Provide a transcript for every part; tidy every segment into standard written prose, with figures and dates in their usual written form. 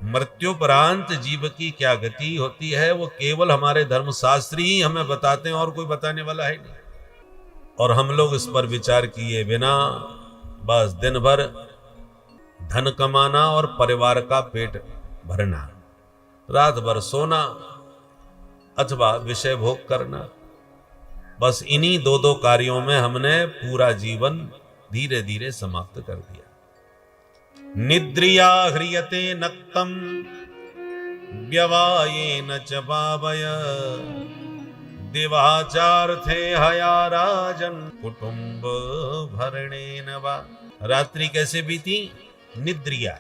मृत्युपरांत जीव की क्या गति होती है वो केवल हमारे धर्मशास्त्री ही हमें बताते हैं, और कोई बताने वाला है नहीं। और हम लोग इस पर विचार किए बिना बस दिन भर धन कमाना और परिवार का पेट भरना, रात भर सोना अथवा विषय भोग करना, बस इन्हीं दो दो कार्यों में हमने पूरा जीवन धीरे धीरे समाप्त कर दिया। निद्रिया ह्रियते नक्तम व्यवायेन च पावय दिवाचार्थे हया राजन कुटुंब भरणेन वा। रात्रि कैसे बीती? निद्रिया,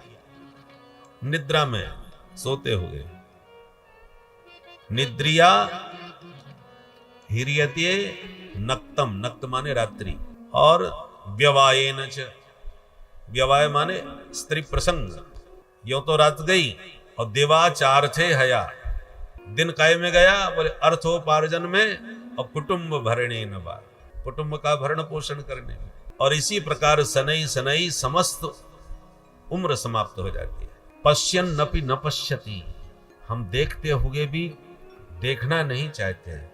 निद्रा में सोते हुए। निद्रिया ह्रियते नक्तम, नक्त माने रात्रि, और व्यवायेन च, व्यवाय माने स्त्री प्रसंग। यो तो रात गई और दिवाचार्थे हया, दिन काय में गया? बोले अर्थोपार्जन में, और कुटुंब भरणे नवा, कुटुंब का भरण पोषण करने में। और इसी प्रकार सनई सनई समस्त उम्र समाप्त हो जाती है। पश्यन नपि न पश्यति, हम देखते हुए भी देखना नहीं चाहते हैं,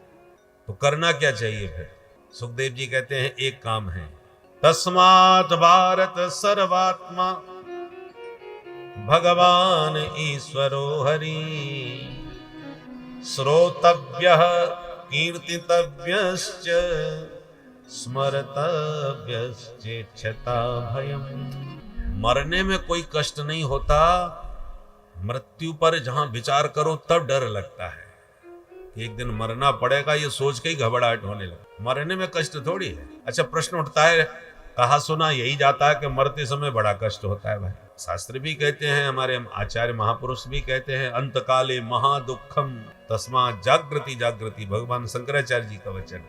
तो करना क्या चाहिए फिर? सुखदेव जी कहते हैं एक काम है, तस्मात् भारत सर्वात्मा भगवान ईश्वरो हरि श्रोतव्यः कीर्तितव्यश्च स्मर्तव्यश्चेच्छता भयम्। मरने में कोई कष्ट नहीं होता, मृत्यु पर जहां विचार करो तब डर लगता है कि एक दिन मरना पड़ेगा, ये सोच के ही घबराहट होने लगा। मरने में कष्ट थोड़ी है। अच्छा, प्रश्न उठता है, कहा सुना यही जाता है कि मरते समय बड़ा कष्ट होता है। भाई शास्त्र भी कहते हैं, हमारे आचार्य महापुरुष भी कहते हैं, अंतकाले महादुखम तस्मात् जागृति जागृति। भगवान शंकराचार्य जी का वचन,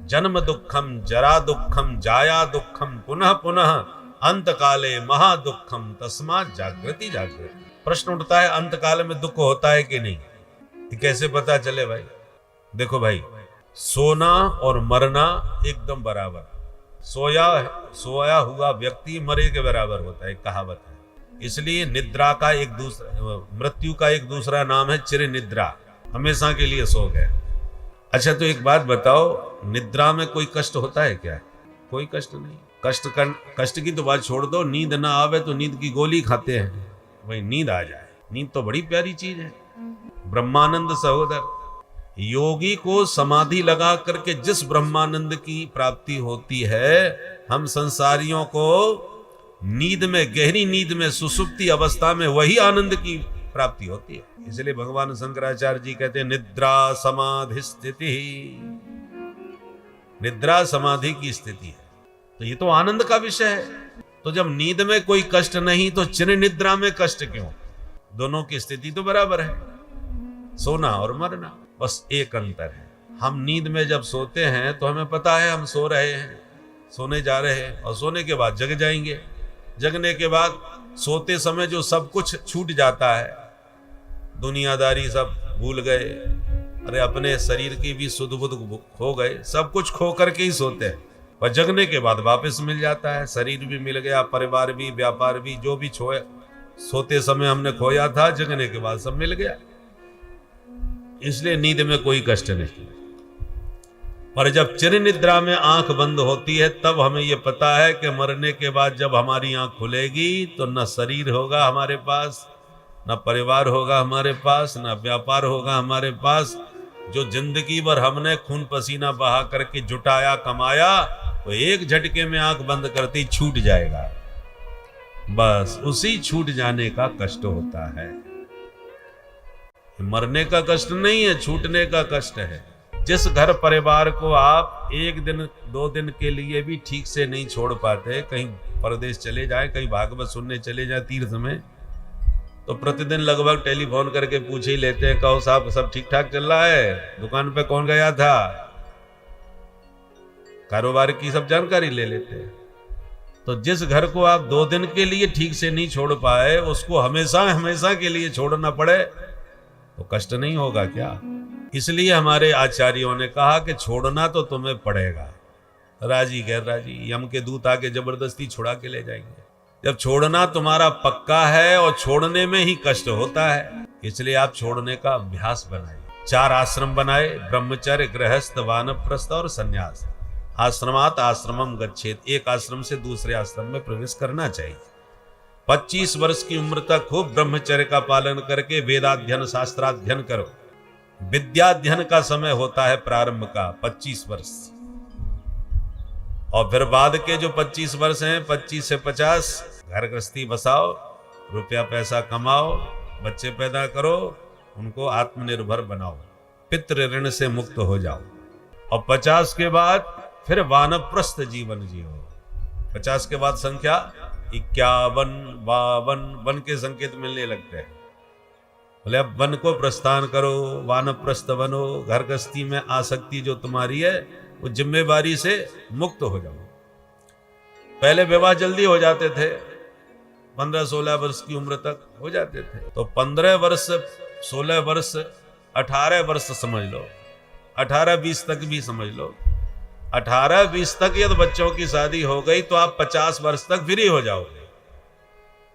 जन्म दुखम जरा दुखम जाया दुखम पुनः पुनः अंतकाले महादुखम तस्मात् जागृति जागृति। प्रश्न उठता है, अंतकाल में दुख होता है कि नहीं? ये कैसे पता चले भाई? देखो भाई, सोना और मरना एकदम बराबर। सोया हुआ व्यक्ति मरे के बराबर होता है, कहावत है। इसलिए निद्रा का एक दूसरा, मृत्यु का एक दूसरा नाम है चिर निद्रा, हमेशा के लिए सो गए। अच्छा, तो एक बात बताओ, निद्रा में कोई कष्ट होता है क्या? कोई कष्ट नहीं। कष्ट की तो बात छोड़ दो, नींद ना आवे तो नींद की गोली खाते हैं, वही नींद आ जाए। नींद तो बड़ी प्यारी चीज है। ब्रह्मानंद सहोदर, योगी को समाधि लगा करके जिस ब्रह्मानंद की प्राप्ति होती है, हम संसारियों को नींद में, गहरी नींद में, सुसुप्ति अवस्था में वही आनंद की प्राप्ति होती है। इसलिए भगवान शंकराचार्य जी कहते हैं, निद्रा समाधि स्थिति, निद्रा समाधि की स्थिति है। तो ये तो आनंद का विषय है। तो जब नींद में कोई कष्ट नहीं, तो चिर निद्रा में कष्ट क्यों? दोनों की स्थिति तो बराबर है, सोना और मरना। बस एक अंतर है, हम नींद में जब सोते हैं तो हमें पता है हम सो रहे हैं, सोने जा रहे हैं, और सोने के बाद जग जाएंगे। जगने के बाद सोते समय जो सब कुछ छूट जाता है, दुनियादारी सब भूल गए, अरे अपने शरीर की भी सुध बुध खो गए, सब कुछ खो करके ही सोते हैं। और जगने के बाद वापस मिल जाता है, शरीर भी मिल गया, परिवार भी, व्यापार भी, जो भी सोते समय हमने खोया था, जगने के बाद सब मिल गया। इसलिए नींद में कोई कष्ट नहीं। पर जब चिर निद्रा में आंख बंद होती है, तब हमें यह पता है कि मरने के बाद जब हमारी आंख खुलेगी तो न शरीर होगा हमारे पास, न परिवार होगा हमारे पास, न व्यापार होगा हमारे पास। जो जिंदगी भर हमने खून पसीना बहा करके जुटाया, कमाया, वो एक झटके में आंख बंद करती छूट जाएगा। बस उसी छूट जाने का कष्ट होता है। मरने का कष्ट नहीं है, छूटने का कष्ट है। जिस घर परिवार को आप एक दिन दो दिन के लिए भी ठीक से नहीं छोड़ पाते, कहीं परदेश चले जाए, कहीं भागवत सुनने चले जाए तीर्थ में, तो प्रतिदिन लगभग टेलीफोन करके पूछ ही लेते हैं, कहो साहब सब ठीक ठाक चल रहा है, दुकान पे कौन गया था, कारोबार की सब जानकारी ले लेते हैं। तो जिस घर को आप 2 दिन के लिए ठीक से नहीं छोड़ पाए, उसको हमेशा हमेशा के लिए छोड़ना पड़े तो कष्ट नहीं होगा क्या? इसलिए हमारे आचार्यों ने कहा कि छोड़ना तो तुम्हें पड़ेगा। राजी गैर राजी, यम के दूत आके जबरदस्ती छुड़ा के ले जाएंगे। जब छोड़ना तुम्हारा पक्का है और छोड़ने में ही कष्ट होता है, इसलिए आप छोड़ने का अभ्यास बनाइए। 4 आश्रम बनाए, ब्रह्मचर्य, गृहस्थ, वानप्रस्थ और संन्यास। आश्रमात आश्रमम गच्छेत, एक आश्रम से दूसरे आश्रम में प्रवेश करना चाहिए। 25 वर्ष की उम्र तक खूब ब्रह्मचर्य का पालन करके वेदाध्ययन, शास्त्राध्ययन करो। विद्याध्ययन का समय होता है प्रारंभ का 25 वर्ष, और फिर बाद के जो 25 वर्ष हैं, 25 से 50, घर गृहस्थी बसाओ, रुपया पैसा कमाओ, बच्चे पैदा करो, उनको आत्मनिर्भर बनाओ, पितृ ऋण से मुक्त हो जाओ। और 50 के बाद फिर वानप्रस्थ जीवन जियो। 50 के बाद संख्या 51, 52 वन के संकेत मिलने लगते हैं। बोले अब वन को प्रस्थान करो, वानप्रस्थ बनो, घर गृहस्थी में आसक्ति जो तुम्हारी है वो जिम्मेवारी से मुक्त हो जाओ। पहले विवाह जल्दी हो जाते थे, 15-16 वर्ष की उम्र तक हो जाते थे, तो 15 वर्ष, 16 वर्ष, 18 वर्ष समझ लो, 18-20 तक भी समझ लो। 18-20 तक यदि बच्चों की शादी हो गई तो आप 50 वर्ष तक फ्री हो जाओगे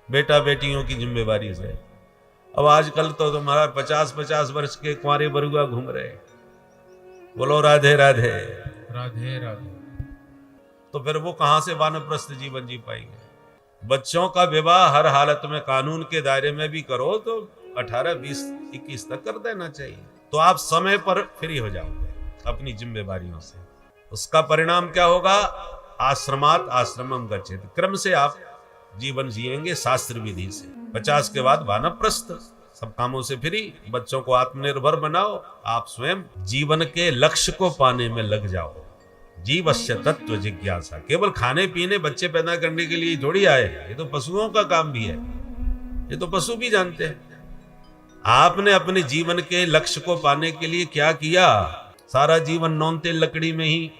बेटा बेटियों की जिम्मेवारी से। अब आजकल तो तुम्हारा 50-50 वर्ष के कुंवारे बरुआ घूम रहे। बोलो राधे राधे राधे राधे। तो फिर वो कहां से वानप्रस्थ जीवन जी पाएंगे? बच्चों का विवाह हर हालत में कानून के दायरे में भी करो तो 18, 20, 21 तक कर देना चाहिए, तो आप समय पर फ्री हो जाओगे अपनी जिम्मेवारियों से। उसका परिणाम क्या होगा? आश्रमात आश्रमम गच्छेत, क्रम से आप जीवन जिएंगे शास्त्र विधि से। 50 के बाद वानप्रस्थ, सब कामों से फ्री, बच्चों को आत्मनिर्भर बनाओ, आप स्वयं जीवन के लक्ष्य को पाने में लग जाओ। जीवस्य तत्व जिज्ञासा, केवल खाने पीने बच्चे पैदा करने के लिए थोड़ी आए, ये तो पशुओं का काम भी है, ये तो पशु भी जानते हैं। आपने अपने जीवन के लक्ष्य को पाने के लिए क्या किया? सारा जीवन नॉन तेल लकड़ी में ही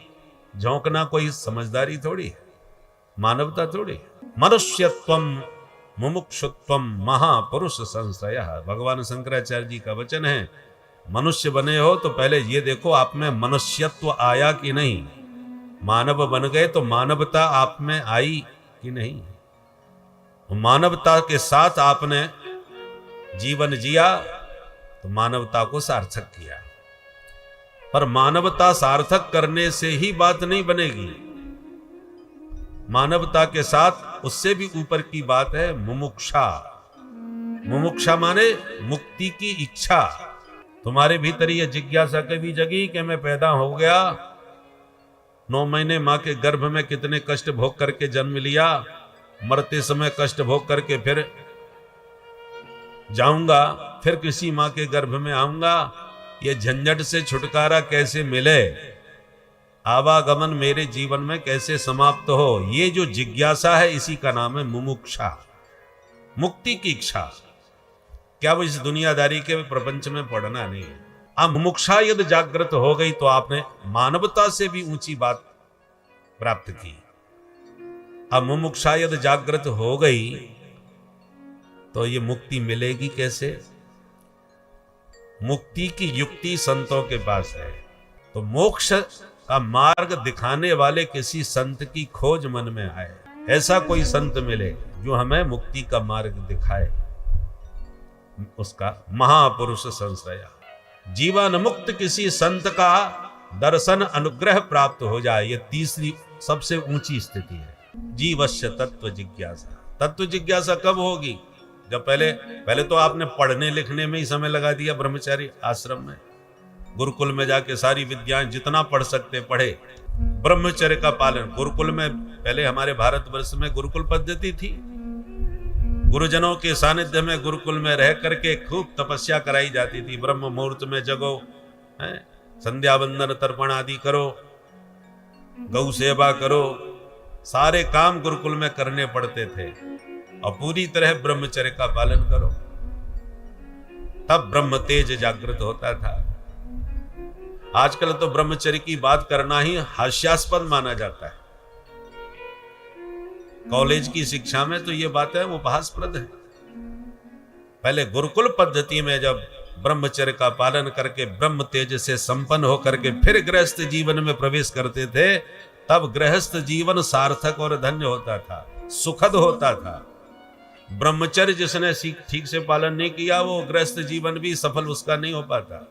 झोंकना कोई समझदारी थोड़ी है, मानवता थोड़ी। मनुष्यत्वम मुमुक्षुत्वम महापुरुष संश्रयः, भगवान शंकराचार्य जी का वचन है। मनुष्य बने हो तो पहले ये देखो आप में मनुष्यत्व आया कि नहीं। मानव बन गए तो मानवता आप में आई कि नहीं। मानवता के साथ आपने जीवन जिया तो मानवता को सार्थक किया। पर मानवता सार्थक करने से ही बात नहीं बनेगी, मानवता के साथ उससे भी ऊपर की बात है मुमुक्षा। मुमुक्षा माने मुक्ति की इच्छा। तुम्हारे भीतर यह जिज्ञासा कभी जगी कि मैं पैदा हो गया, 9 महीने मां के गर्भ में कितने कष्ट भोग करके जन्म लिया, मरते समय कष्ट भोग करके फिर जाऊंगा, फिर किसी मां के गर्भ में आऊंगा, ये झंझट से छुटकारा कैसे मिले, आवागमन मेरे जीवन में कैसे समाप्त हो, ये जो जिज्ञासा है इसी का नाम है मुमुक्षा, मुक्ति की इच्छा। क्या वो इस दुनियादारी के प्रपंच में पड़ना नहीं है। अब मुमुक्षा यदि जागृत हो गई तो आपने मानवता से भी ऊंची बात प्राप्त की। अब मुमुक्षा यदि जागृत हो गई तो ये मुक्ति मिलेगी कैसे? मुक्ति की युक्ति संतों के पास है। तो मोक्ष का मार्ग दिखाने वाले किसी संत की खोज मन में आए, ऐसा कोई संत मिले जो हमें मुक्ति का मार्ग दिखाए, उसका महापुरुष संश्रय। जीवन मुक्त किसी संत का दर्शन अनुग्रह प्राप्त हो जाए, यह तीसरी सबसे ऊंची स्थिति है। जीवस्य तत्व जिज्ञासा। तत्व जिज्ञासा कब होगी? जब पहले तो आपने पढ़ने लिखने में ही समय लगा दिया ब्रह्मचारी आश्रम में, गुरुकुल में जाके सारी विद्याएं जितना पढ़ सकते पढ़े, ब्रह्मचर्य का पालन। गुरुकुल में पहले हमारे भारतवर्ष में गुरुकुल पद्धति थी, गुरुजनों के सानिध्य में गुरुकुल में रह करके खूब तपस्या कराई जाती थी। ब्रह्म मुहूर्त में जगो, संध्या वंदन तर्पण आदि करो, गौ सेवा करो, सारे काम गुरुकुल में करने पड़ते थे और पूरी तरह ब्रह्मचर्य का पालन करो, तब ब्रह्म तेज जागृत होता था। आजकल तो ब्रह्मचर्य की बात करना ही हास्यास्पद माना जाता है। कॉलेज की शिक्षा में तो ये बातें उपहासप्रद है। पहले गुरुकुल पद्धति में जब ब्रह्मचर्य का पालन करके ब्रह्म तेज से संपन्न होकर के फिर गृहस्थ जीवन में प्रवेश करते थे, तब गृहस्थ जीवन सार्थक और धन्य होता था, सुखद होता था। ब्रह्मचर्य जिसने ठीक से पालन नहीं किया वो गृहस्थ जीवन भी सफल उसका नहीं हो पाता।